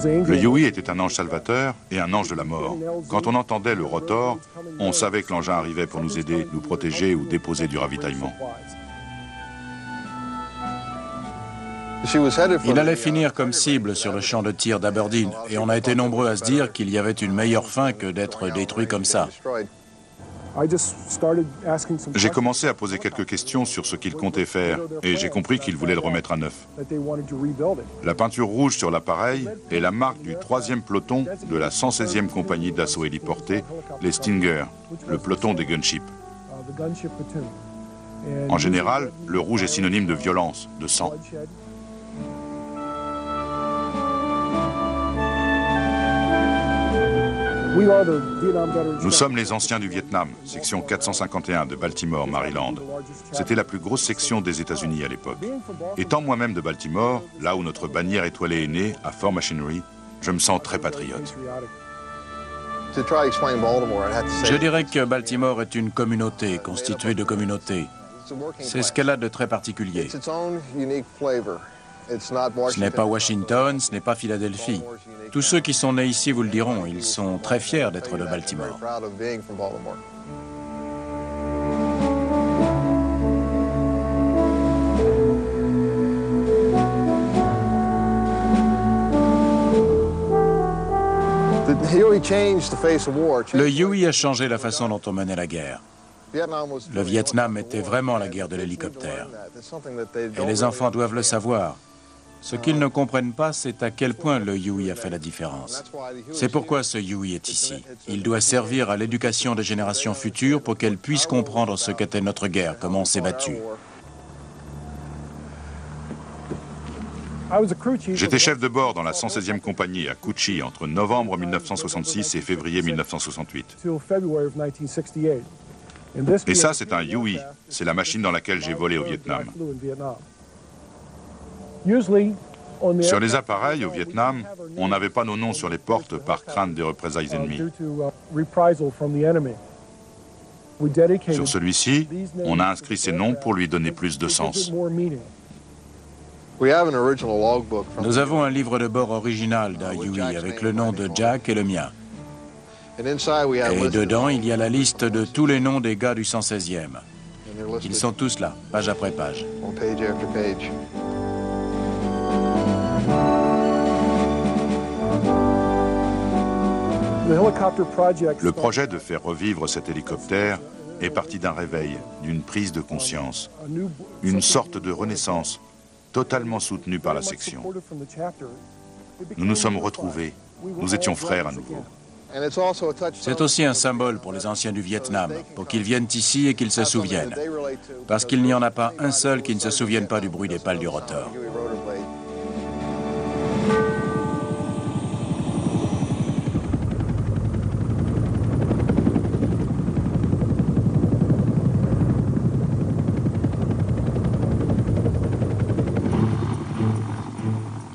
Le Huey était un ange salvateur et un ange de la mort. Quand on entendait le rotor, on savait que l'engin arrivait pour nous aider, nous protéger ou déposer du ravitaillement. Il allait finir comme cible sur le champ de tir d'Aberdeen et on a été nombreux à se dire qu'il y avait une meilleure fin que d'être détruit comme ça. J'ai commencé à poser quelques questions sur ce qu'il comptait faire et j'ai compris qu'il voulait le remettre à neuf. La peinture rouge sur l'appareil est la marque du 3e peloton de la 116e compagnie d'assaut héliporté, les Stinger, le peloton des gunships. En général, le rouge est synonyme de violence, de sang. Nous sommes les anciens du Vietnam, section 451 de Baltimore, Maryland. C'était la plus grosse section des États-Unis à l'époque. Étant moi-même de Baltimore, là où notre bannière étoilée est née, à Fort Machinery, je me sens très patriote. Je dirais que Baltimore est une communauté constituée de communautés. C'est ce qu'elle a de très particulier. Ce n'est pas Washington, ce n'est pas Philadelphie. Tous ceux qui sont nés ici vous le diront, ils sont très fiers d'être de Baltimore. Le Huey a changé la façon dont on menait la guerre. Le Vietnam était vraiment la guerre de l'hélicoptère. Et les enfants doivent le savoir. Ce qu'ils ne comprennent pas, c'est à quel point le Huey a fait la différence. C'est pourquoi ce Huey est ici. Il doit servir à l'éducation des générations futures pour qu'elles puissent comprendre ce qu'était notre guerre, comment on s'est battu. J'étais chef de bord dans la 116e compagnie à Cu Chi entre novembre 1966 et février 1968. Et ça, c'est un Huey. C'est la machine dans laquelle j'ai volé au Vietnam. Sur les appareils au Vietnam, on n'avait pas nos noms sur les portes par crainte des représailles ennemies. Sur celui-ci, on a inscrit ces noms pour lui donner plus de sens. Nous avons un livre de bord original d'un Huey avec le nom de Jack et le mien. Et dedans, il y a la liste de tous les noms des gars du 116e. Ils sont tous là, page après page. Le projet de faire revivre cet hélicoptère est parti d'un réveil, d'une prise de conscience, une sorte de renaissance totalement soutenue par la section. Nous nous sommes retrouvés, nous étions frères à nouveau. C'est aussi un symbole pour les anciens du Vietnam, pour qu'ils viennent ici et qu'ils se souviennent. Parce qu'il n'y en a pas un seul qui ne se souvienne pas du bruit des pales du rotor.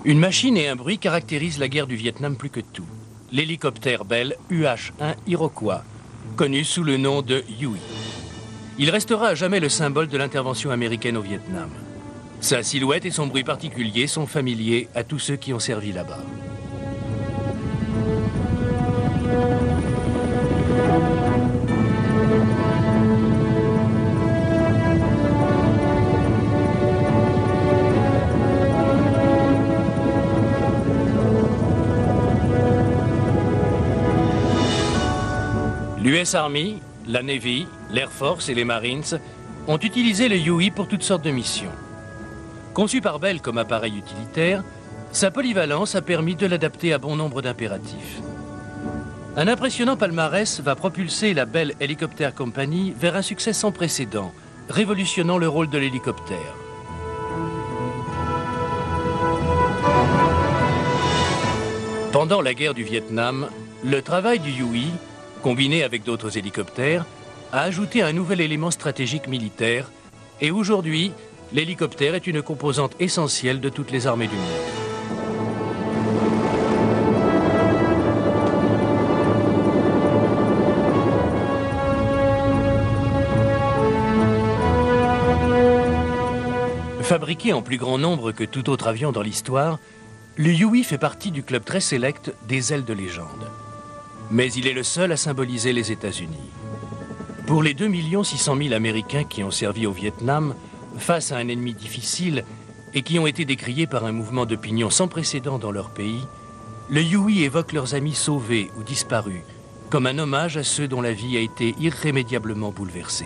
Une machine et un bruit caractérisent la guerre du Vietnam plus que tout. L'hélicoptère Bell UH-1 Iroquois, connu sous le nom de Huey. Il restera à jamais le symbole de l'intervention américaine au Vietnam. Sa silhouette et son bruit particulier sont familiers à tous ceux qui ont servi là-bas. L'US Army, la Navy, l'Air Force et les Marines ont utilisé le Huey pour toutes sortes de missions. Conçu par Bell comme appareil utilitaire, sa polyvalence a permis de l'adapter à bon nombre d'impératifs. Un impressionnant palmarès va propulser la Bell Helicopter Company vers un succès sans précédent, révolutionnant le rôle de l'hélicoptère. Pendant la guerre du Vietnam, le travail du Huey, combiné avec d'autres hélicoptères, a ajouté un nouvel élément stratégique militaire et aujourd'hui, l'hélicoptère est une composante essentielle de toutes les armées du monde. Fabriqué en plus grand nombre que tout autre avion dans l'histoire, Le Huey fait partie du club très sélect des ailes de légende. Mais il est le seul à symboliser les États-Unis. Pour les 2 600 000 Américains qui ont servi au Vietnam, face à un ennemi difficile et qui ont été décriés par un mouvement d'opinion sans précédent dans leur pays, le Huey évoque leurs amis sauvés ou disparus, comme un hommage à ceux dont la vie a été irrémédiablement bouleversée.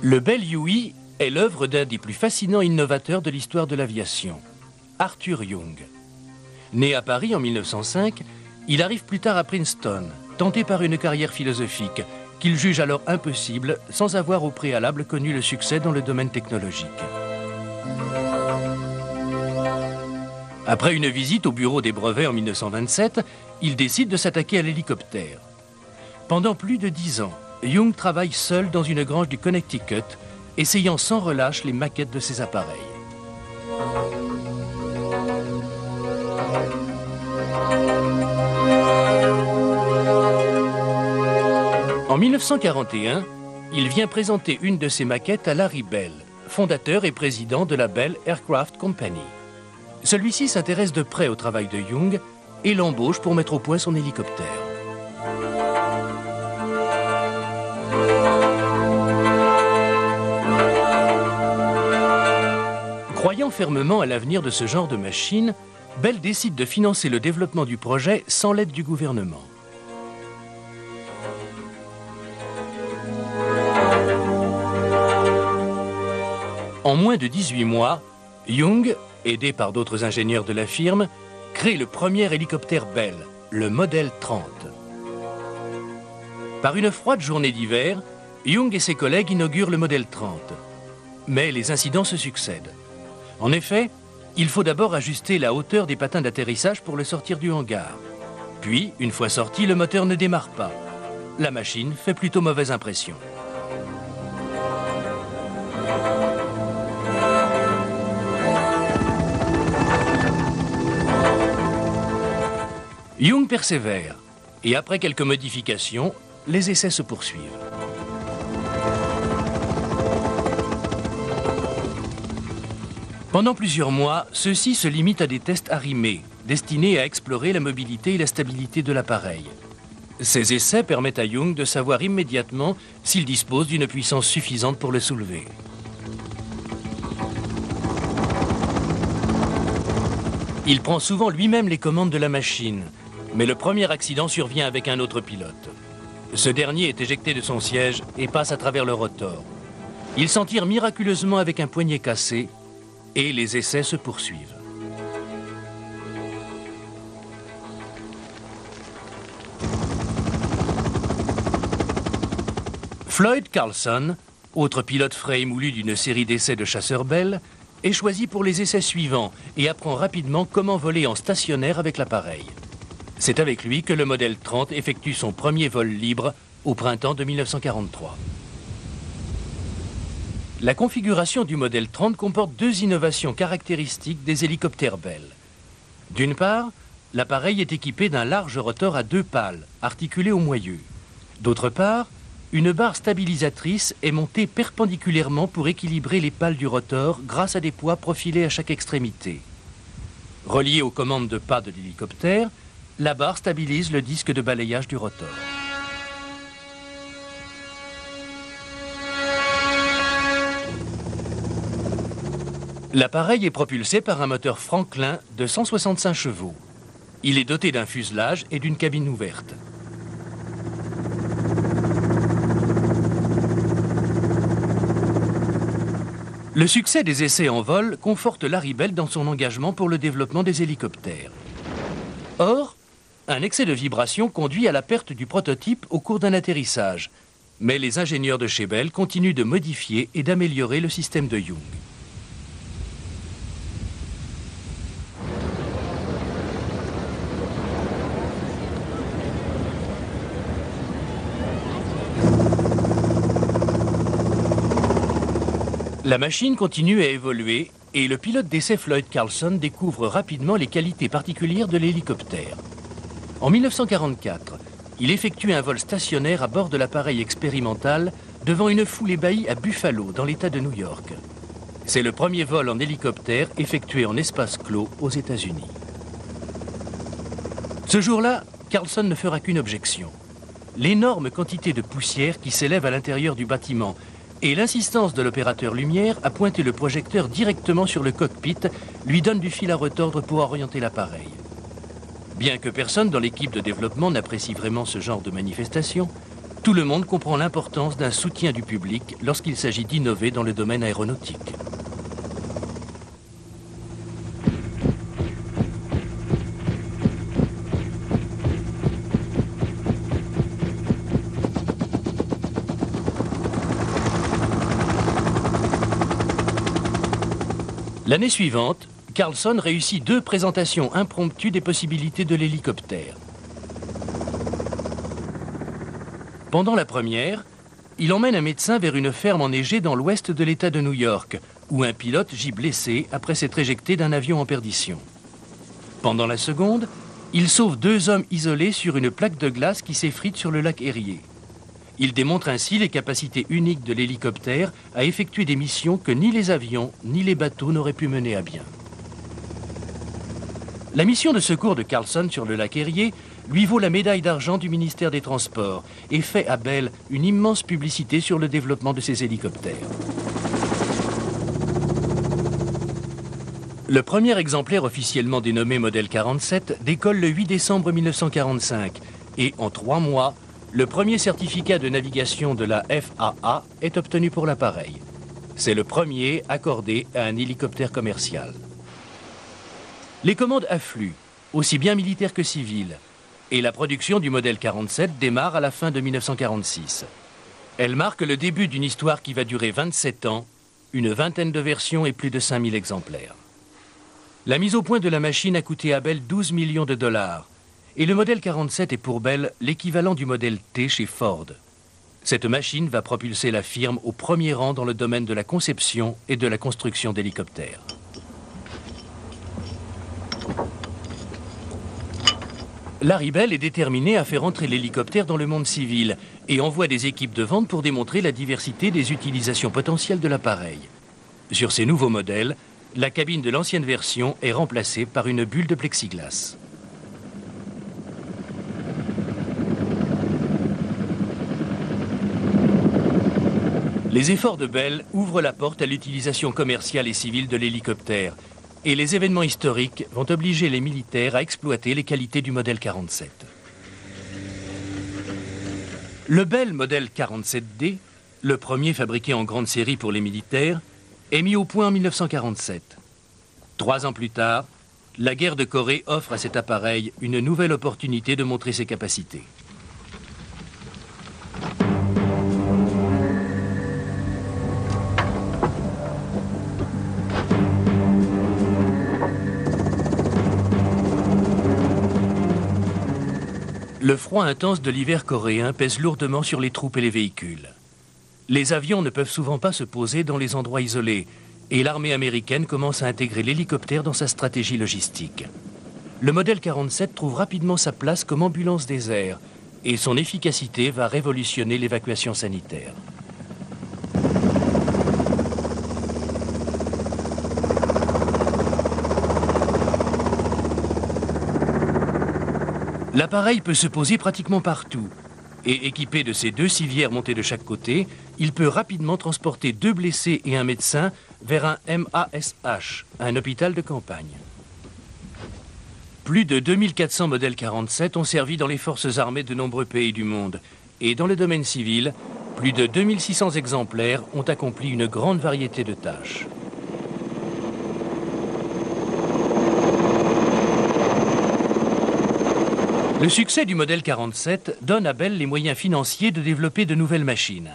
Le Bell Huey est l'œuvre d'un des plus fascinants innovateurs de l'histoire de l'aviation, Arthur Young. Né à Paris en 1905, il arrive plus tard à Princeton, tenté par une carrière philosophique qu'il juge alors impossible sans avoir au préalable connu le succès dans le domaine technologique. Après une visite au bureau des brevets en 1927, il décide de s'attaquer à l'hélicoptère. Pendant plus de 10 ans, Young travaille seul dans une grange du Connecticut, essayant sans relâche les maquettes de ses appareils. En 1941, il vient présenter une de ses maquettes à Larry Bell, fondateur et président de la Bell Aircraft Company. Celui-ci s'intéresse de près au travail de Young et l'embauche pour mettre au point son hélicoptère. Croyant fermement à l'avenir de ce genre de machine, Bell décide de financer le développement du projet sans l'aide du gouvernement. En moins de 18 mois, Young, aidé par d'autres ingénieurs de la firme, crée le premier hélicoptère Bell, le modèle 30. Par une froide journée d'hiver, Young et ses collègues inaugurent le modèle 30. Mais les incidents se succèdent. En effet, il faut d'abord ajuster la hauteur des patins d'atterrissage pour le sortir du hangar. Puis, une fois sorti, le moteur ne démarre pas. La machine fait plutôt mauvaise impression. Young persévère, et après quelques modifications, les essais se poursuivent. Pendant plusieurs mois, ceux-ci se limitent à des tests arrimés, destinés à explorer la mobilité et la stabilité de l'appareil. Ces essais permettent à Young de savoir immédiatement s'il dispose d'une puissance suffisante pour le soulever. Il prend souvent lui-même les commandes de la machine, mais le premier accident survient avec un autre pilote. Ce dernier est éjecté de son siège et passe à travers le rotor. Il s'en tire miraculeusement avec un poignet cassé, et les essais se poursuivent. Floyd Carlson, autre pilote frais et moulu d'une série d'essais de chasseurs Bell, est choisi pour les essais suivants et apprend rapidement comment voler en stationnaire avec l'appareil. C'est avec lui que le modèle 30 effectue son premier vol libre au printemps de 1943. La configuration du modèle 30 comporte 2 innovations caractéristiques des hélicoptères Bell. D'une part, l'appareil est équipé d'un large rotor à 2 pales, articulé au moyeu. D'autre part, une barre stabilisatrice est montée perpendiculairement pour équilibrer les pales du rotor grâce à des poids profilés à chaque extrémité. Reliée aux commandes de pas de l'hélicoptère, la barre stabilise le disque de balayage du rotor. L'appareil est propulsé par un moteur Franklin de 165 chevaux. Il est doté d'un fuselage et d'une cabine ouverte. Le succès des essais en vol conforte Larry Bell dans son engagement pour le développement des hélicoptères. Or, un excès de vibration conduit à la perte du prototype au cours d'un atterrissage. Mais les ingénieurs de chez Bell continuent de modifier et d'améliorer le système de Young. La machine continue à évoluer Et le pilote d'essai Floyd Carlson découvre rapidement les qualités particulières de l'hélicoptère. En 1944, il effectue un vol stationnaire à bord de l'appareil expérimental devant une foule ébahie à Buffalo, dans l'État de New York. C'est le premier vol en hélicoptère effectué en espace clos aux États-Unis. Ce jour-là, Carlson ne fera qu'une objection. L'énorme quantité de poussière qui s'élève à l'intérieur du bâtiment et l'insistance de l'opérateur lumière à pointer le projecteur directement sur le cockpit lui donne du fil à retordre pour orienter l'appareil. Bien que personne dans l'équipe de développement n'apprécie vraiment ce genre de manifestation, tout le monde comprend l'importance d'un soutien du public lorsqu'il s'agit d'innover dans le domaine aéronautique. L'année suivante, Carlson réussit 2 présentations impromptues des possibilités de l'hélicoptère. Pendant la première, il emmène un médecin vers une ferme enneigée dans l'ouest de l'État de New York, où un pilote gît blessé après s'être éjecté d'un avion en perdition. Pendant la seconde, il sauve 2 hommes isolés sur une plaque de glace qui s'effrite sur le lac Erie. Il démontre ainsi les capacités uniques de l'hélicoptère à effectuer des missions que ni les avions ni les bateaux n'auraient pu mener à bien. La mission de secours de Carlson sur le lac Erie lui vaut la médaille d'argent du ministère des Transports et fait à Bell une immense publicité sur le développement de ses hélicoptères. Le premier exemplaire officiellement dénommé Modèle 47 décolle le 8 décembre 1945 et en 3 mois, le premier certificat de navigation de la FAA est obtenu pour l'appareil. C'est le premier accordé à un hélicoptère commercial. Les commandes affluent, aussi bien militaires que civiles, et la production du modèle 47 démarre à la fin de 1946. Elle marque le début d'une histoire qui va durer 27 ans, une vingtaine de versions et plus de 5000 exemplaires. La mise au point de la machine a coûté à Bell 12 millions de dollars, et le modèle 47 est pour Bell l'équivalent du modèle T chez Ford. Cette machine va propulser la firme au premier rang dans le domaine de la conception et de la construction d'hélicoptères. Larry Bell est déterminé à faire entrer l'hélicoptère dans le monde civil et envoie des équipes de vente pour démontrer la diversité des utilisations potentielles de l'appareil. Sur ces nouveaux modèles, la cabine de l'ancienne version est remplacée par une bulle de plexiglas. Les efforts de Bell ouvrent la porte à l'utilisation commerciale et civile de l'hélicoptère, et les événements historiques vont obliger les militaires à exploiter les qualités du modèle 47. Le Bell modèle 47D, le premier fabriqué en grande série pour les militaires, est mis au point en 1947. 3 ans plus tard, la guerre de Corée offre à cet appareil une nouvelle opportunité de montrer ses capacités. Le froid intense de l'hiver coréen pèse lourdement sur les troupes et les véhicules. Les avions ne peuvent souvent pas se poser dans les endroits isolés et l'armée américaine commence à intégrer l'hélicoptère dans sa stratégie logistique. Le modèle 47 trouve rapidement sa place comme ambulance des airs et son efficacité va révolutionner l'évacuation sanitaire. L'appareil peut se poser pratiquement partout et équipé de ses 2 civières montées de chaque côté, il peut rapidement transporter 2 blessés et un médecin vers un MASH, un hôpital de campagne. Plus de 2400 modèles 47 ont servi dans les forces armées de nombreux pays du monde et dans le domaine civil, plus de 2600 exemplaires ont accompli une grande variété de tâches. Le succès du modèle 47 donne à Bell les moyens financiers de développer de nouvelles machines.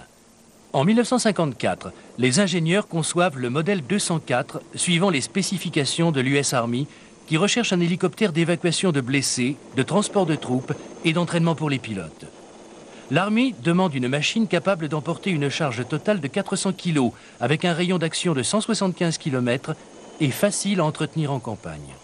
En 1954, les ingénieurs conçoivent le modèle 204 suivant les spécifications de l'US Army qui recherche un hélicoptère d'évacuation de blessés, de transport de troupes et d'entraînement pour les pilotes. L'Army demande une machine capable d'emporter une charge totale de 400 kg avec un rayon d'action de 175 km et facile à entretenir en campagne.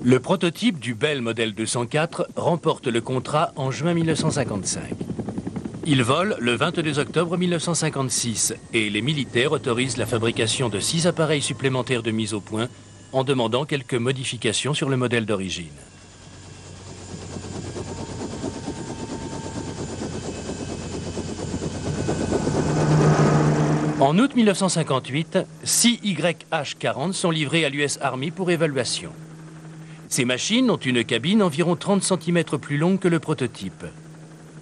Le prototype du Bell modèle 204 remporte le contrat en juin 1955. Il vole le 22 octobre 1956 et les militaires autorisent la fabrication de 6 appareils supplémentaires de mise au point en demandant quelques modifications sur le modèle d'origine. En août 1958, 6 YH-40 sont livrés à l'US Army pour évaluation. Ces machines ont une cabine environ 30 cm plus longue que le prototype.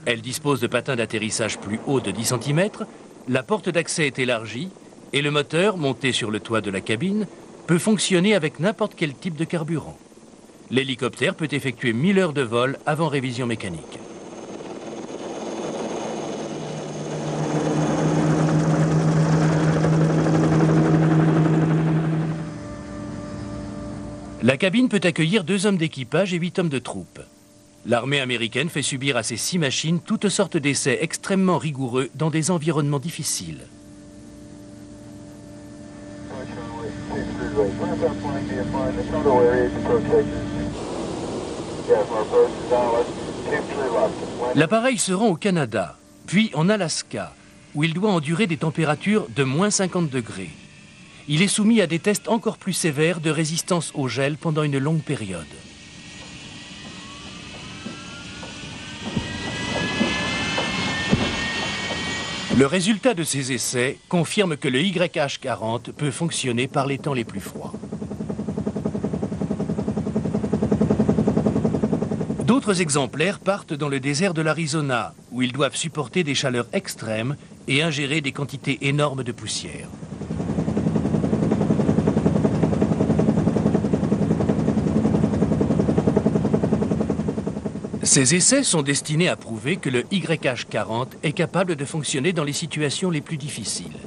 Elles disposent de patins d'atterrissage plus hauts de 10 cm, la porte d'accès est élargie et le moteur, monté sur le toit de la cabine, peut fonctionner avec n'importe quel type de carburant. L'hélicoptère peut effectuer 1000 heures de vol avant révision mécanique. La cabine peut accueillir 2 hommes d'équipage et 8 hommes de troupe. L'armée américaine fait subir à ces 6 machines toutes sortes d'essais extrêmement rigoureux dans des environnements difficiles. L'appareil se rend au Canada, puis en Alaska, où il doit endurer des températures de moins 50 degrés. Il est soumis à des tests encore plus sévères de résistance au gel pendant une longue période. Le résultat de ces essais confirme que le YH-40 peut fonctionner par les temps les plus froids. D'autres exemplaires partent dans le désert de l'Arizona, où ils doivent supporter des chaleurs extrêmes et ingérer des quantités énormes de poussière. Ces essais sont destinés à prouver que le YH-40 est capable de fonctionner dans les situations les plus difficiles.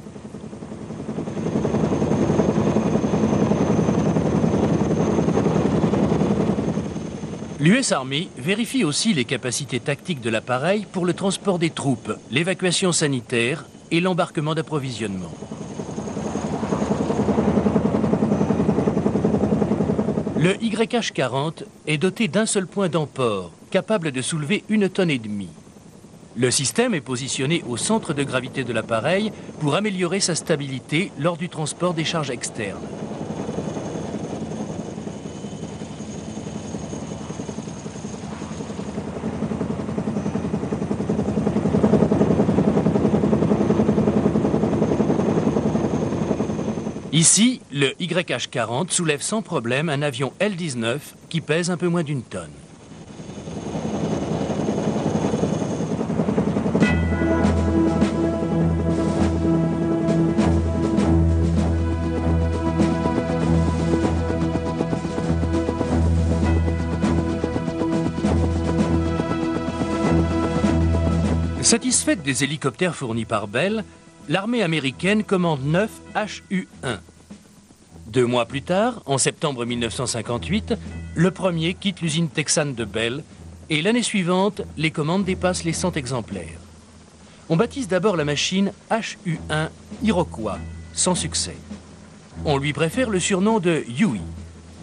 L'US Army vérifie aussi les capacités tactiques de l'appareil pour le transport des troupes, l'évacuation sanitaire et l'embarquement d'approvisionnement. Le YH-40 est doté d'un seul point d'emport, capable de soulever 1,5 tonnes. Le système est positionné au centre de gravité de l'appareil pour améliorer sa stabilité lors du transport des charges externes. Ici, le YH-40 soulève sans problème un avion L-19 qui pèse un peu moins d'1 tonne. Satisfaite des hélicoptères fournis par Bell, l'armée américaine commande 9 HU-1. 2 mois plus tard, en septembre 1958, le premier quitte l'usine texane de Bell et l'année suivante, les commandes dépassent les 100 exemplaires. On baptise d'abord la machine HU-1 Iroquois, sans succès. On lui préfère le surnom de Huey.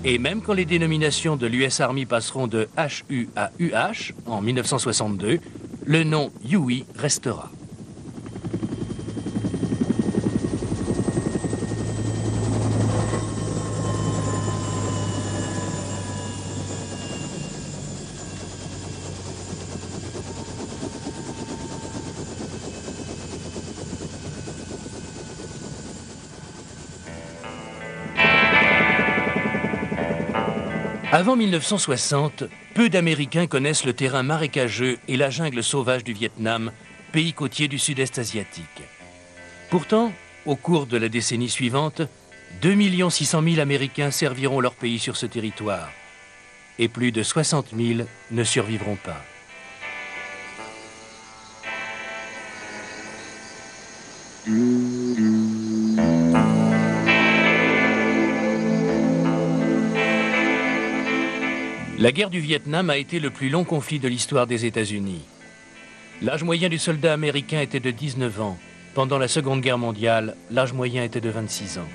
Et même quand les dénominations de l'US Army passeront de HU à UH en 1962, le nom Huey restera. Avant 1960, peu d'Américains connaissent le terrain marécageux et la jungle sauvage du Vietnam, pays côtier du sud-est asiatique. Pourtant, au cours de la décennie suivante, 2 600 000 Américains serviront leur pays sur ce territoire. Et plus de 60 000 ne survivront pas. La guerre du Vietnam a été le plus long conflit de l'histoire des États-Unis. L'âge moyen du soldat américain était de 19 ans. Pendant la Seconde Guerre mondiale, l'âge moyen était de 26 ans.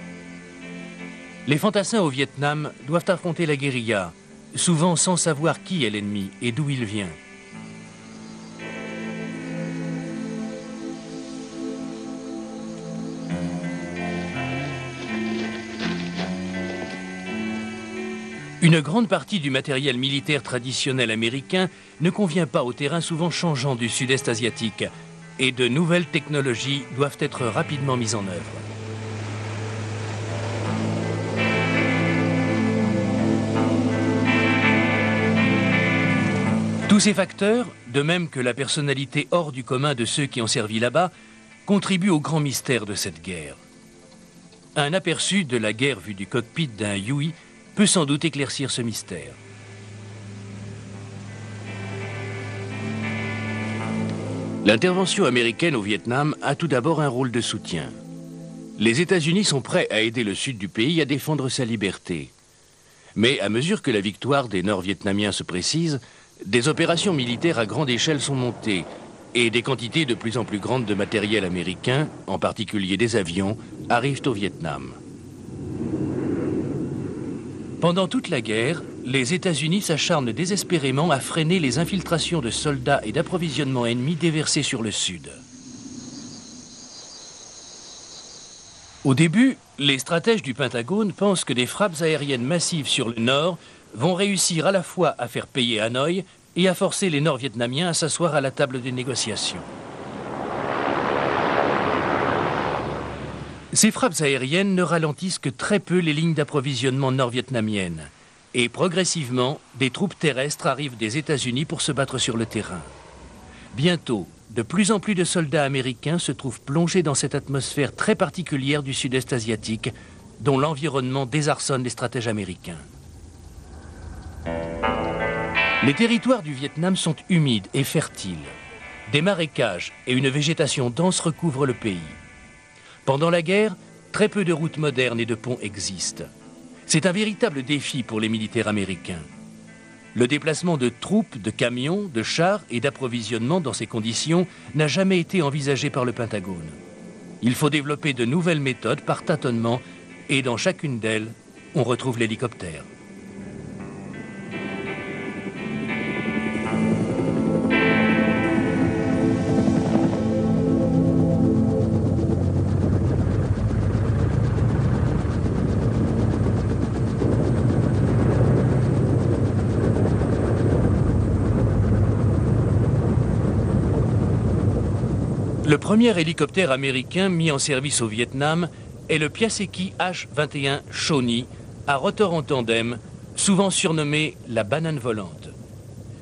Les fantassins au Vietnam doivent affronter la guérilla, souvent sans savoir qui est l'ennemi et d'où il vient. Une grande partie du matériel militaire traditionnel américain ne convient pas au terrain souvent changeant du sud-est asiatique et de nouvelles technologies doivent être rapidement mises en œuvre. Tous ces facteurs, de même que la personnalité hors du commun de ceux qui ont servi là-bas, contribuent au grand mystère de cette guerre. Un aperçu de la guerre vue du cockpit d'un Huey peut sans doute éclaircir ce mystère. L'intervention américaine au Vietnam a tout d'abord un rôle de soutien. Les États-Unis sont prêts à aider le sud du pays à défendre sa liberté. Mais à mesure que la victoire des Nord-Vietnamiens se précise, des opérations militaires à grande échelle sont montées et des quantités de plus en plus grandes de matériel américain, en particulier des avions, arrivent au Vietnam. Pendant toute la guerre, les États-Unis s'acharnent désespérément à freiner les infiltrations de soldats et d'approvisionnement ennemis déversés sur le sud. Au début, les stratèges du Pentagone pensent que des frappes aériennes massives sur le nord vont réussir à la fois à faire payer Hanoï et à forcer les Nord-Vietnamiens à s'asseoir à la table des négociations. Ces frappes aériennes ne ralentissent que très peu les lignes d'approvisionnement nord-vietnamiennes. Et progressivement, des troupes terrestres arrivent des États-Unis pour se battre sur le terrain. Bientôt, de plus en plus de soldats américains se trouvent plongés dans cette atmosphère très particulière du sud-est asiatique, dont l'environnement désarçonne les stratèges américains. Les territoires du Vietnam sont humides et fertiles. Des marécages et une végétation dense recouvrent le pays. Pendant la guerre, très peu de routes modernes et de ponts existent. C'est un véritable défi pour les militaires américains. Le déplacement de troupes, de camions, de chars et d'approvisionnement dans ces conditions n'a jamais été envisagé par le Pentagone. Il faut développer de nouvelles méthodes par tâtonnement et dans chacune d'elles, on retrouve l'hélicoptère. Le premier hélicoptère américain mis en service au Vietnam est le Piasecki H-21 Shawnee, à rotor en tandem, souvent surnommé la banane volante.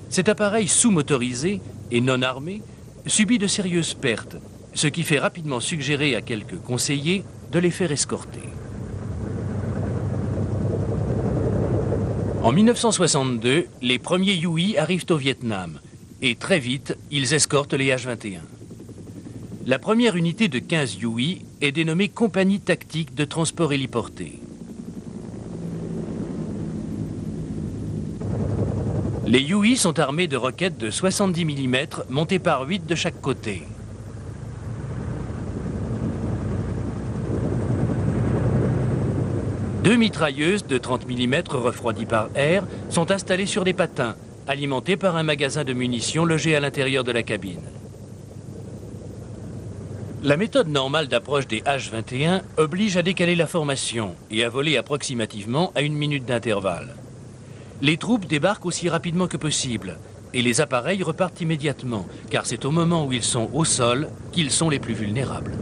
Cet appareil sous-motorisé et non armé subit de sérieuses pertes, ce qui fait rapidement suggérer à quelques conseillers de les faire escorter. En 1962, les premiers Huey arrivent au Vietnam et très vite, ils escortent les H-21. La première unité de 15 Huey est dénommée Compagnie tactique de transport héliporté. Les Huey sont armés de roquettes de 70 mm montées par 8 de chaque côté. Deux mitrailleuses de 30 mm refroidies par air sont installées sur des patins, alimentées par un magasin de munitions logé à l'intérieur de la cabine. La méthode normale d'approche des H-21 oblige à décaler la formation et à voler approximativement à 1 minute d'intervalle. Les troupes débarquent aussi rapidement que possible et les appareils repartent immédiatement, car c'est au moment où ils sont au sol qu'ils sont les plus vulnérables.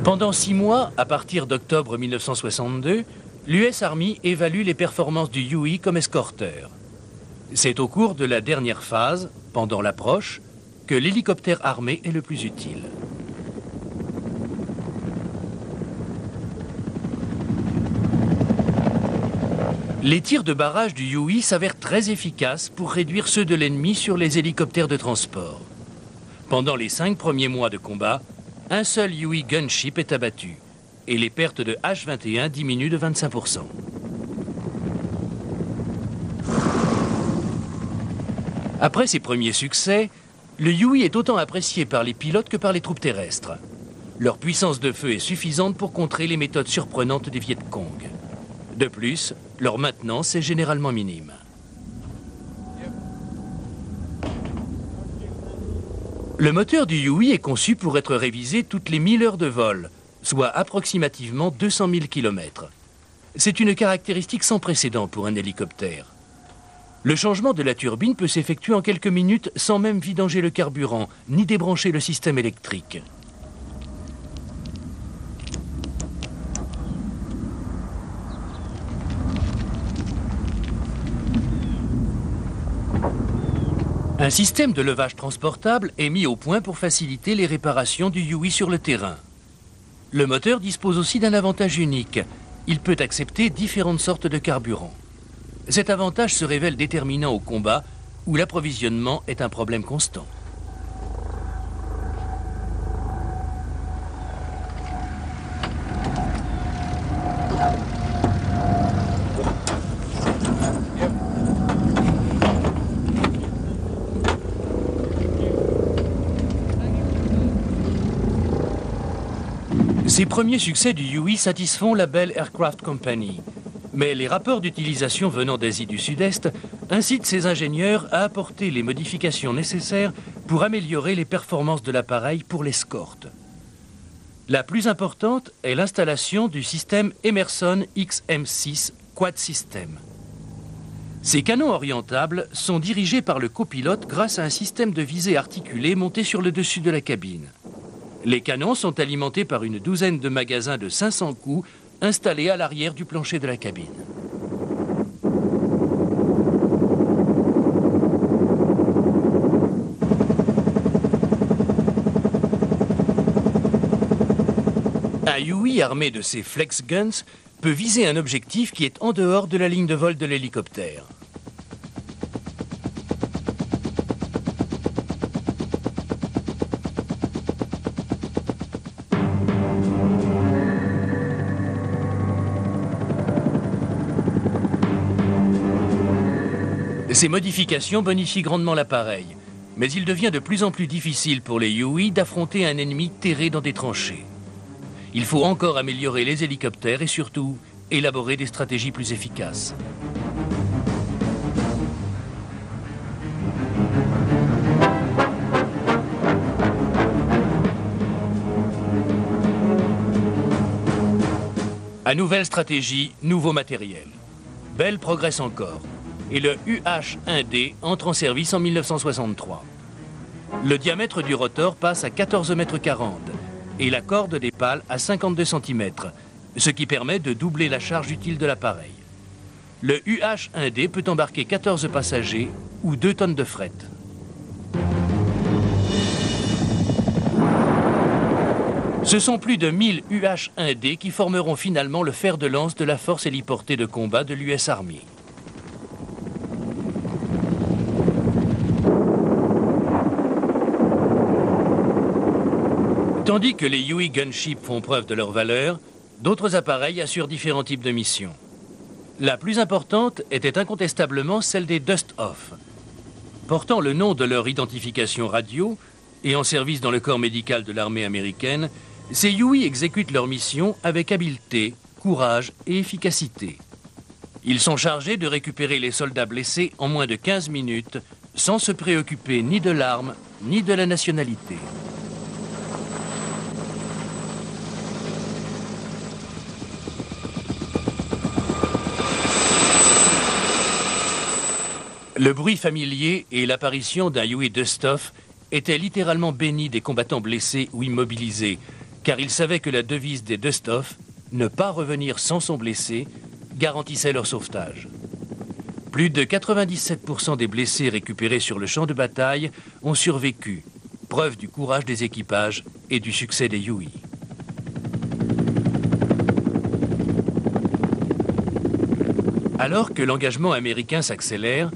Pendant 6 mois, à partir d'octobre 1962, l'US Army évalue les performances du Huey comme escorteur. C'est au cours de la dernière phase, pendant l'approche, que l'hélicoptère armé est le plus utile. Les tirs de barrage du Huey s'avèrent très efficaces pour réduire ceux de l'ennemi sur les hélicoptères de transport. Pendant les 5 premiers mois de combat, un seul Huey gunship est abattu et les pertes de H-21 diminuent de 25%. Après ses premiers succès, le Huey est autant apprécié par les pilotes que par les troupes terrestres. Leur puissance de feu est suffisante pour contrer les méthodes surprenantes des Viet Cong. De plus, leur maintenance est généralement minime. Le moteur du Huey est conçu pour être révisé toutes les 1000 heures de vol, soit approximativement 200 000 km. C'est une caractéristique sans précédent pour un hélicoptère. Le changement de la turbine peut s'effectuer en quelques minutes sans même vidanger le carburant, ni débrancher le système électrique. Un système de levage transportable est mis au point pour faciliter les réparations du Huey sur le terrain. Le moteur dispose aussi d'un avantage unique. Il peut accepter différentes sortes de carburant. Cet avantage se révèle déterminant au combat où l'approvisionnement est un problème constant. Ces premiers succès du Huey satisfont la Bell Aircraft Company. Mais les rapports d'utilisation venant d'Asie du Sud-Est incitent ces ingénieurs à apporter les modifications nécessaires pour améliorer les performances de l'appareil pour l'escorte. La plus importante est l'installation du système Emerson XM6 Quad System. Ces canons orientables sont dirigés par le copilote grâce à un système de visée articulé monté sur le dessus de la cabine. Les canons sont alimentés par une douzaine de magasins de 500 coups installés à l'arrière du plancher de la cabine. Un Huey armé de ces flex guns peut viser un objectif qui est en dehors de la ligne de vol de l'hélicoptère. Ces modifications bonifient grandement l'appareil, mais il devient de plus en plus difficile pour les Huey d'affronter un ennemi terré dans des tranchées. Il faut encore améliorer les hélicoptères et surtout élaborer des stratégies plus efficaces. À nouvelle stratégie, nouveau matériel. Bell progresse encore. Et le UH-1D entre en service en 1963. Le diamètre du rotor passe à 14,40 m et la corde des pales à 52 cm, ce qui permet de doubler la charge utile de l'appareil. Le UH-1D peut embarquer 14 passagers ou 2 tonnes de fret. Ce sont plus de 1000 UH-1D qui formeront finalement le fer de lance de la force héliportée de combat de l'US Army. Tandis que les Huey Gunship font preuve de leur valeur, d'autres appareils assurent différents types de missions. La plus importante était incontestablement celle des Dust-Off. Portant le nom de leur identification radio et en service dans le corps médical de l'armée américaine, ces Huey exécutent leur mission avec habileté, courage et efficacité. Ils sont chargés de récupérer les soldats blessés en moins de 15 minutes, sans se préoccuper ni de l'arme, ni de la nationalité. Le bruit familier et l'apparition d'un Huey Dust-Off étaient littéralement bénis des combattants blessés ou immobilisés, car ils savaient que la devise des Dust-Off, ne pas revenir sans son blessé, garantissait leur sauvetage. Plus de 97% des blessés récupérés sur le champ de bataille ont survécu, preuve du courage des équipages et du succès des Huey. Alors que l'engagement américain s'accélère,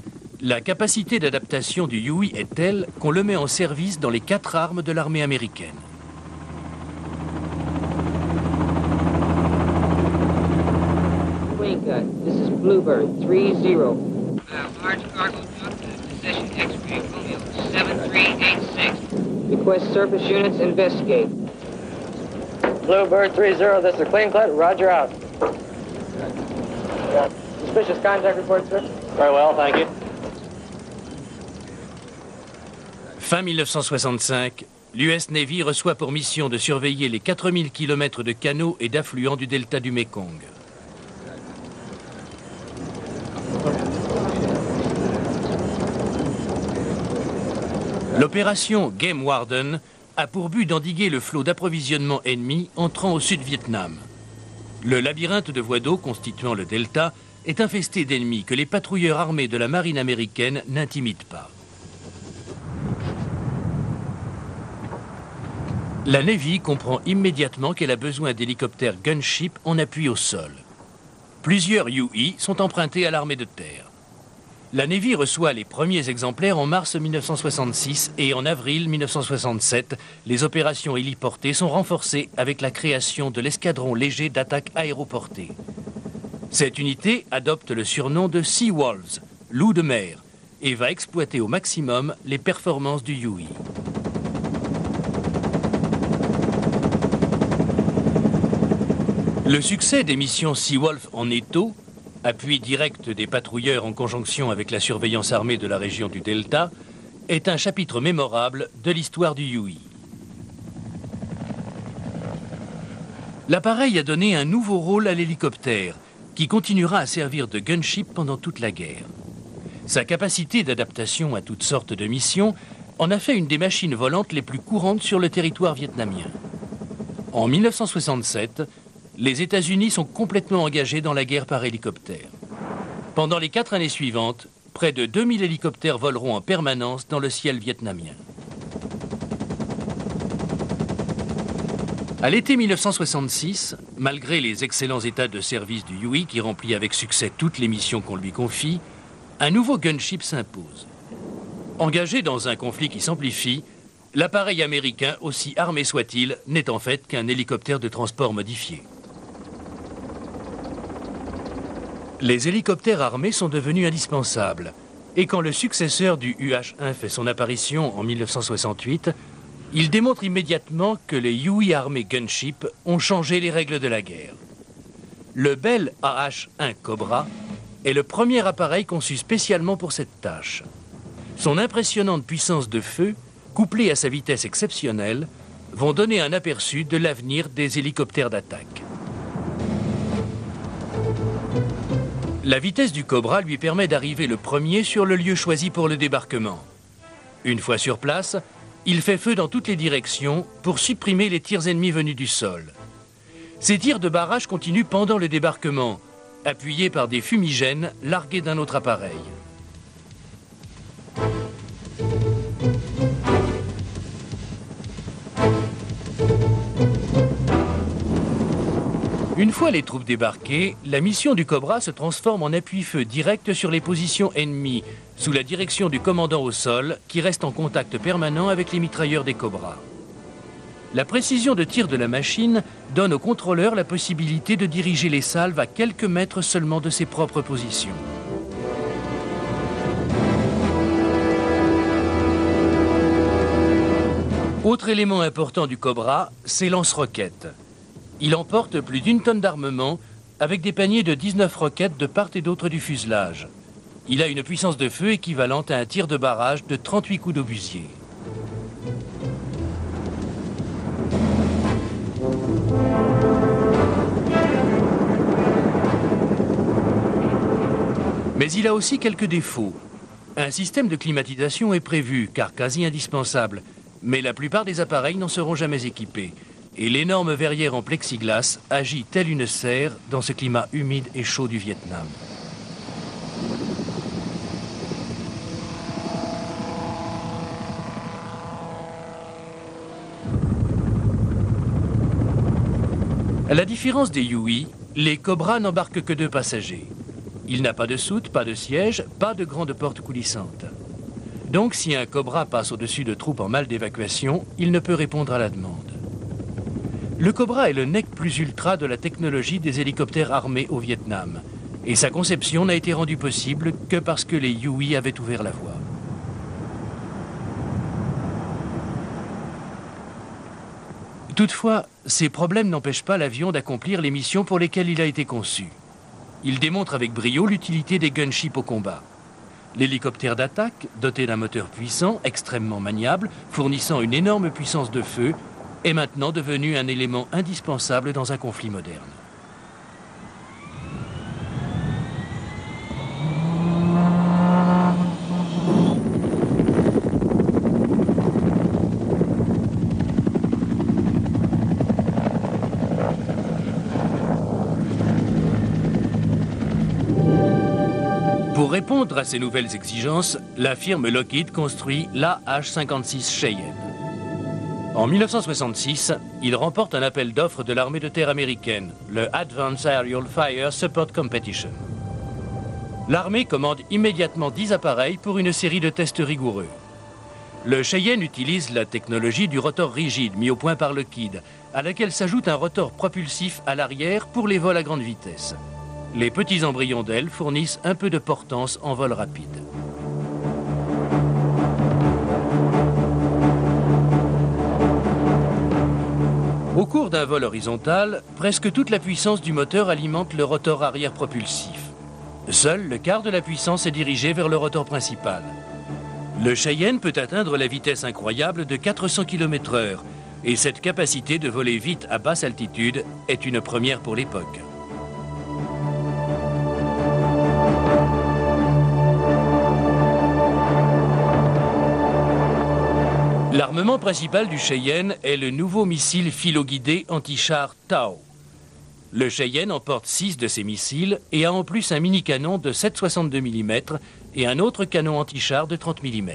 la capacité d'adaptation du Huey est telle qu'on le met en service dans les 4 armes de l'armée américaine. Bluebird 3-0. Large cargo truck, position X-ray, Romeo 7386. Request surface units investigate. Bluebird 3-0, this is clean cut, roger out. Suspicious contact report, sir? Very well, thank you. Fin 1965, l'US Navy reçoit pour mission de surveiller les 4000 km de canaux et d'affluents du delta du Mekong. L'opération Game Warden a pour but d'endiguer le flot d'approvisionnement ennemi entrant au Sud-Vietnam. Le labyrinthe de voies d'eau constituant le delta est infesté d'ennemis que les patrouilleurs armés de la marine américaine n'intimident pas. La Navy comprend immédiatement qu'elle a besoin d'hélicoptères gunship en appui au sol. Plusieurs UI sont empruntés à l'armée de terre. La Navy reçoit les premiers exemplaires en mars 1966 et en avril 1967, les opérations héliportées sont renforcées avec la création de l'escadron léger d'attaque aéroportée. Cette unité adopte le surnom de Sea Wolves, loups de mer, et va exploiter au maximum les performances du UI. Le succès des missions Seawolf en étau, appui direct des patrouilleurs en conjonction avec la surveillance armée de la région du Delta, est un chapitre mémorable de l'histoire du UI. L'appareil a donné un nouveau rôle à l'hélicoptère, qui continuera à servir de gunship pendant toute la guerre. Sa capacité d'adaptation à toutes sortes de missions en a fait une des machines volantes les plus courantes sur le territoire vietnamien. En 1967, les États-Unis sont complètement engagés dans la guerre par hélicoptère. Pendant les 4 années suivantes, près de 2000 hélicoptères voleront en permanence dans le ciel vietnamien. À l'été 1966, malgré les excellents états de service du UI qui remplit avec succès toutes les missions qu'on lui confie, un nouveau gunship s'impose. Engagé dans un conflit qui s'amplifie, l'appareil américain, aussi armé soit-il, n'est en fait qu'un hélicoptère de transport modifié. Les hélicoptères armés sont devenus indispensables, et quand le successeur du UH-1 fait son apparition en 1968, il démontre immédiatement que les UI armés gunship ont changé les règles de la guerre. Le Bell AH-1 Cobra est le premier appareil conçu spécialement pour cette tâche. Son impressionnante puissance de feu, couplée à sa vitesse exceptionnelle, vont donner un aperçu de l'avenir des hélicoptères d'attaque. La vitesse du Cobra lui permet d'arriver le premier sur le lieu choisi pour le débarquement. Une fois sur place, il fait feu dans toutes les directions pour supprimer les tirs ennemis venus du sol. Ces tirs de barrage continuent pendant le débarquement, appuyés par des fumigènes largués d'un autre appareil. Une fois les troupes débarquées, la mission du Cobra se transforme en appui-feu direct sur les positions ennemies, sous la direction du commandant au sol, qui reste en contact permanent avec les mitrailleurs des Cobras. La précision de tir de la machine donne au contrôleur la possibilité de diriger les salves à quelques mètres seulement de ses propres positions. Autre élément important du Cobra, ses lance-roquettes. Il emporte plus d'1 tonne d'armement avec des paniers de 19 roquettes de part et d'autre du fuselage. Il a une puissance de feu équivalente à un tir de barrage de 38 coups d'obusier. Mais il a aussi quelques défauts. Un système de climatisation est prévu, car quasi indispensable, mais la plupart des appareils n'en seront jamais équipés. Et l'énorme verrière en plexiglas agit telle une serre dans ce climat humide et chaud du Vietnam. À la différence des UI, les Cobras n'embarquent que 2 passagers. Il n'a pas de soute, pas de siège, pas de grande porte coulissante. Donc si un Cobra passe au-dessus de troupes en mal d'évacuation, il ne peut répondre à la demande. Le Cobra est le nec plus ultra de la technologie des hélicoptères armés au Vietnam. Et sa conception n'a été rendue possible que parce que les Huey avaient ouvert la voie. Toutefois, ces problèmes n'empêchent pas l'avion d'accomplir les missions pour lesquelles il a été conçu. Il démontre avec brio l'utilité des gunships au combat. L'hélicoptère d'attaque, doté d'un moteur puissant, extrêmement maniable, fournissant une énorme puissance de feu, est maintenant devenu un élément indispensable dans un conflit moderne. Pour répondre à ces nouvelles exigences, la firme Lockheed construit l'AH-56 Cheyenne. En 1966, il remporte un appel d'offres de l'armée de terre américaine, le Advanced Aerial Fire Support Competition. L'armée commande immédiatement 10 appareils pour une série de tests rigoureux. Le Cheyenne utilise la technologie du rotor rigide mis au point par Lockheed, à laquelle s'ajoute un rotor propulsif à l'arrière pour les vols à grande vitesse. Les petits embryons d'ailes fournissent un peu de portance en vol rapide. Au cours d'un vol horizontal, presque toute la puissance du moteur alimente le rotor arrière propulsif. Seul le quart de la puissance est dirigé vers le rotor principal. Le Cheyenne peut atteindre la vitesse incroyable de 400 km/h, et cette capacité de voler vite à basse altitude est une première pour l'époque. L'armement principal du Cheyenne est le nouveau missile filoguidé anti-char Tau. Le Cheyenne emporte 6 de ces missiles et a en plus un mini-canon de 7,62 mm et un autre canon anti-char de 30 mm.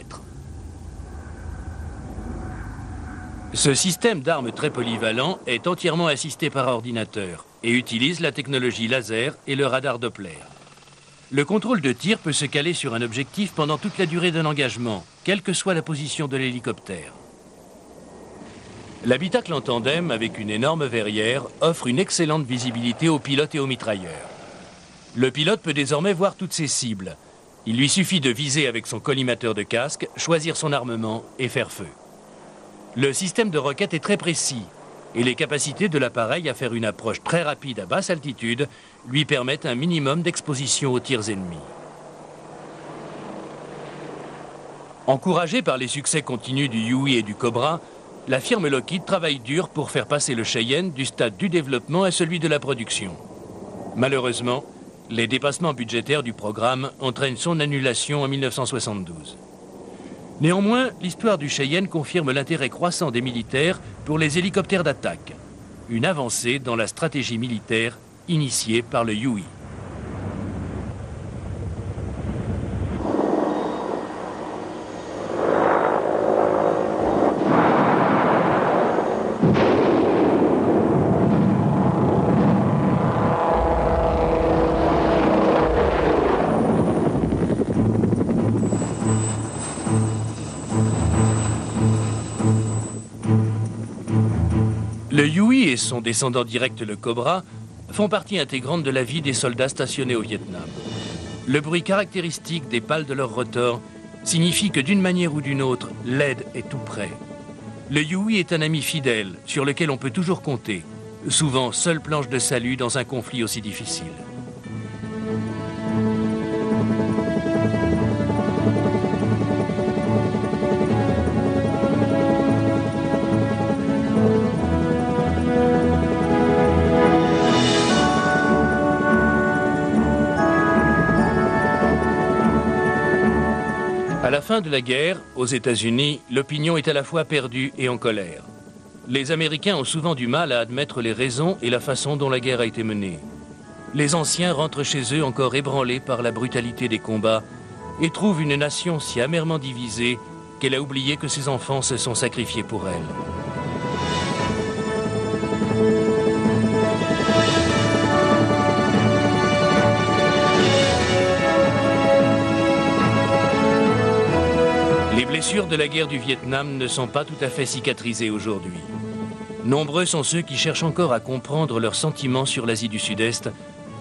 Ce système d'armes très polyvalent est entièrement assisté par ordinateur et utilise la technologie laser et le radar Doppler. Le contrôle de tir peut se caler sur un objectif pendant toute la durée d'un engagement, quelle que soit la position de l'hélicoptère. L'habitacle en tandem avec une énorme verrière offre une excellente visibilité aux pilotes et aux mitrailleurs. Le pilote peut désormais voir toutes ses cibles. Il lui suffit de viser avec son collimateur de casque, choisir son armement et faire feu. Le système de roquette est très précis et les capacités de l'appareil à faire une approche très rapide à basse altitude lui permettent un minimum d'exposition aux tirs ennemis. Encouragée par les succès continus du Huey et du Cobra, la firme Lockheed travaille dur pour faire passer le Cheyenne du stade du développement à celui de la production. Malheureusement, les dépassements budgétaires du programme entraînent son annulation en 1972. Néanmoins, l'histoire du Cheyenne confirme l'intérêt croissant des militaires pour les hélicoptères d'attaque, une avancée dans la stratégie militaire initiée par le Huey. Le Huey et son descendant direct, le Cobra, font partie intégrante de la vie des soldats stationnés au Vietnam. Le bruit caractéristique des pales de leur rotor signifie que d'une manière ou d'une autre, l'aide est tout près. Le Huey est un ami fidèle sur lequel on peut toujours compter, souvent seule planche de salut dans un conflit aussi difficile. À la fin de la guerre, aux États-Unis, l'opinion est à la fois perdue et en colère. Les Américains ont souvent du mal à admettre les raisons et la façon dont la guerre a été menée. Les anciens rentrent chez eux encore ébranlés par la brutalité des combats et trouvent une nation si amèrement divisée qu'elle a oublié que ses enfants se sont sacrifiés pour elle. Les blessures de la guerre du Vietnam ne sont pas tout à fait cicatrisées aujourd'hui. Nombreux sont ceux qui cherchent encore à comprendre leurs sentiments sur l'Asie du Sud-Est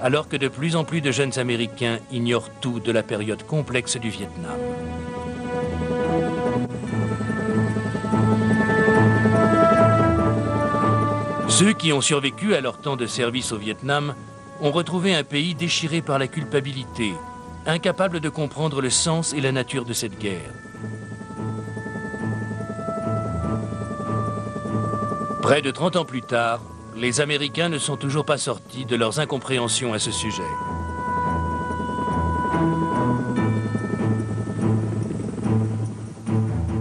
alors que de plus en plus de jeunes Américains ignorent tout de la période complexe du Vietnam. Ceux qui ont survécu à leur temps de service au Vietnam ont retrouvé un pays déchiré par la culpabilité, incapable de comprendre le sens et la nature de cette guerre. Près de 30 ans plus tard, les Américains ne sont toujours pas sortis de leurs incompréhensions à ce sujet.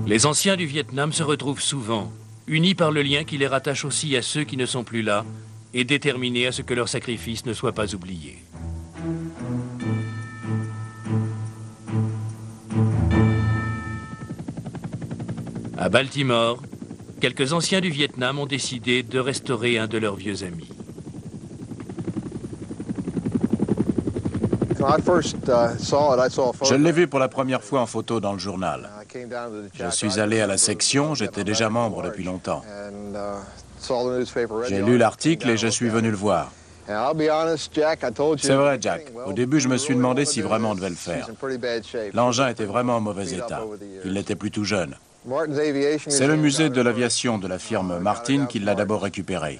Les anciens du Vietnam se retrouvent souvent, unis par le lien qui les rattache aussi à ceux qui ne sont plus là et déterminés à ce que leur sacrifice ne soit pas oublié. À Baltimore, quelques anciens du Vietnam ont décidé de restaurer un de leurs vieux amis. Je l'ai vu pour la première fois en photo dans le journal. Je suis allé à la section, j'étais déjà membre depuis longtemps. J'ai lu l'article et je suis venu le voir. C'est vrai, Jack. Au début, je me suis demandé si vraiment on devait le faire. L'engin était vraiment en mauvais état. Il était plutôt jeune. C'est le musée de l'aviation de la firme Martin qui l'a d'abord récupéré.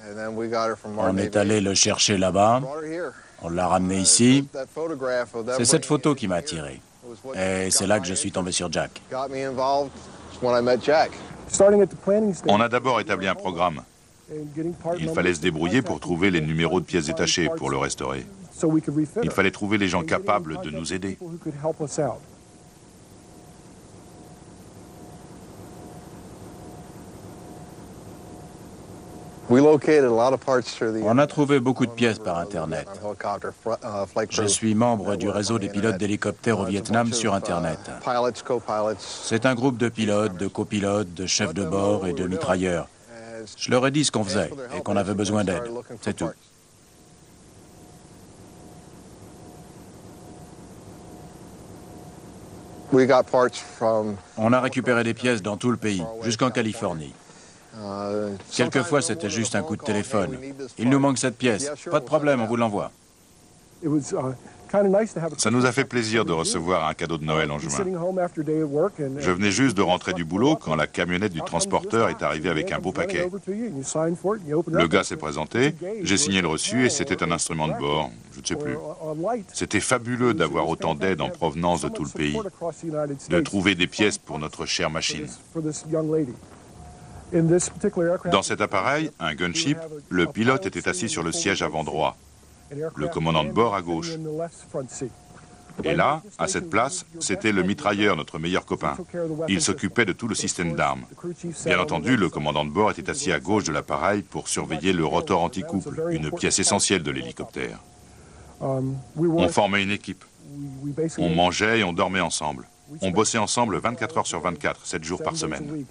On est allé le chercher là-bas. On l'a ramené ici. C'est cette photo qui m'a attiré. Et c'est là que je suis tombé sur Jack. On a d'abord établi un programme. Il fallait se débrouiller pour trouver les numéros de pièces détachées pour le restaurer. Il fallait trouver les gens capables de nous aider. On a trouvé beaucoup de pièces par Internet. Je suis membre du réseau des pilotes d'hélicoptères au Vietnam sur Internet. C'est un groupe de pilotes, de copilotes, de chefs de bord et de mitrailleurs. Je leur ai dit ce qu'on faisait et qu'on avait besoin d'aide. C'est tout. On a récupéré des pièces dans tout le pays, jusqu'en Californie. Quelquefois, c'était juste un coup de téléphone. Il nous manque cette pièce. Pas de problème, on vous l'envoie. Ça nous a fait plaisir de recevoir un cadeau de Noël en juin. Je venais juste de rentrer du boulot quand la camionnette du transporteur est arrivée avec un beau paquet. Le gars s'est présenté, j'ai signé le reçu et c'était un instrument de bord, je ne sais plus. C'était fabuleux d'avoir autant d'aide en provenance de tout le pays, de trouver des pièces pour notre chère machine. Dans cet appareil, un gunship, le pilote était assis sur le siège avant droit, le commandant de bord à gauche. Et là, à cette place, c'était le mitrailleur, notre meilleur copain. Il s'occupait de tout le système d'armes. Bien entendu, le commandant de bord était assis à gauche de l'appareil pour surveiller le rotor anti-couple, une pièce essentielle de l'hélicoptère. On formait une équipe. On mangeait et on dormait ensemble. On bossait ensemble 24 heures sur 24, 7 jours par semaine.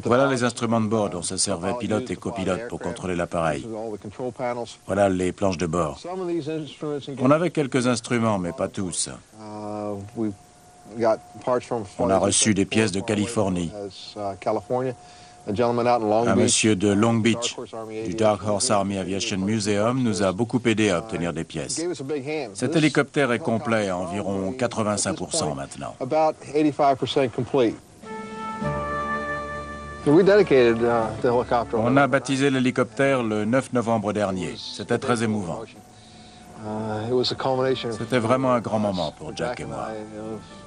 Voilà les instruments de bord dont se servaient pilotes et copilotes pour contrôler l'appareil. Voilà les planches de bord. On avait quelques instruments, mais pas tous. On a reçu des pièces de Californie. Un monsieur de Long Beach, du Dark Horse Army Aviation Museum, nous a beaucoup aidé à obtenir des pièces. Cet hélicoptère est complet à environ 85% maintenant. On a baptisé l'hélicoptère le 9 novembre dernier. C'était très émouvant. C'était vraiment un grand moment pour Jack et moi.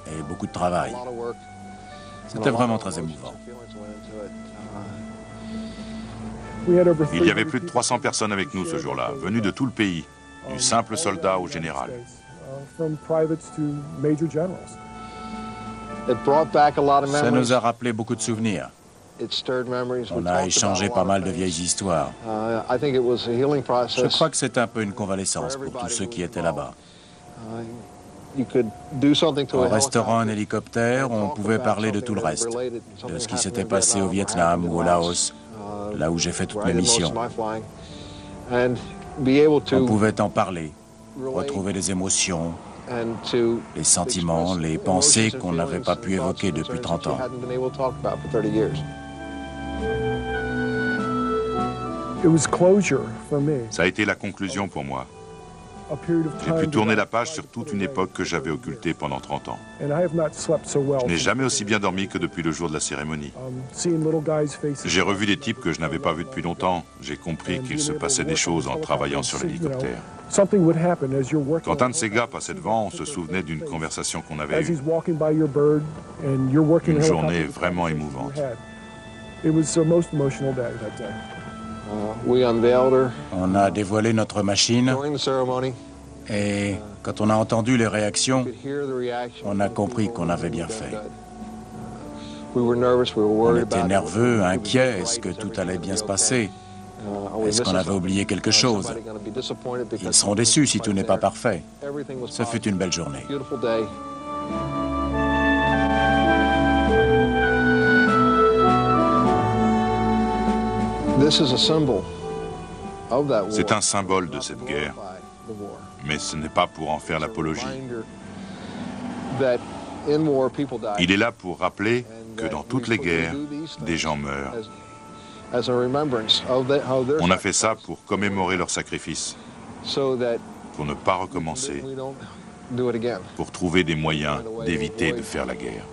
Et beaucoup de travail. C'était vraiment très émouvant. Il y avait plus de 300 personnes avec nous ce jour-là, venues de tout le pays, du simple soldat au général. Ça nous a rappelé beaucoup de souvenirs. On a échangé pas mal de vieilles histoires. Je crois que c'est un peu une convalescence pour tous ceux qui étaient là-bas. En restaurant un hélicoptère, on pouvait parler de tout le reste, de ce qui s'était passé au Vietnam ou au Laos, là où j'ai fait toutes mes missions. On pouvait en parler, retrouver les émotions, les sentiments, les pensées qu'on n'avait pas pu évoquer depuis 30 ans. Ça a été la conclusion pour moi. J'ai pu tourner la page sur toute une époque que j'avais occultée pendant 30 ans. Je n'ai jamais aussi bien dormi que depuis le jour de la cérémonie. J'ai revu des types que je n'avais pas vus depuis longtemps. J'ai compris qu'il se passait des choses en travaillant sur l'hélicoptère. Quand un de ces gars passait devant, on se souvenait d'une conversation qu'on avait eue. Une journée vraiment émouvante. On a dévoilé notre machine et quand on a entendu les réactions, on a compris qu'on avait bien fait. On était nerveux, inquiets, est-ce que tout allait bien se passer? Est-ce qu'on avait oublié quelque chose? Ils seront déçus si tout n'est pas parfait. Ce fut une belle journée. C'est un symbole de cette guerre, mais ce n'est pas pour en faire l'apologie. Il est là pour rappeler que dans toutes les guerres, des gens meurent. On a fait ça pour commémorer leur sacrifice, pour ne pas recommencer, pour trouver des moyens d'éviter de faire la guerre.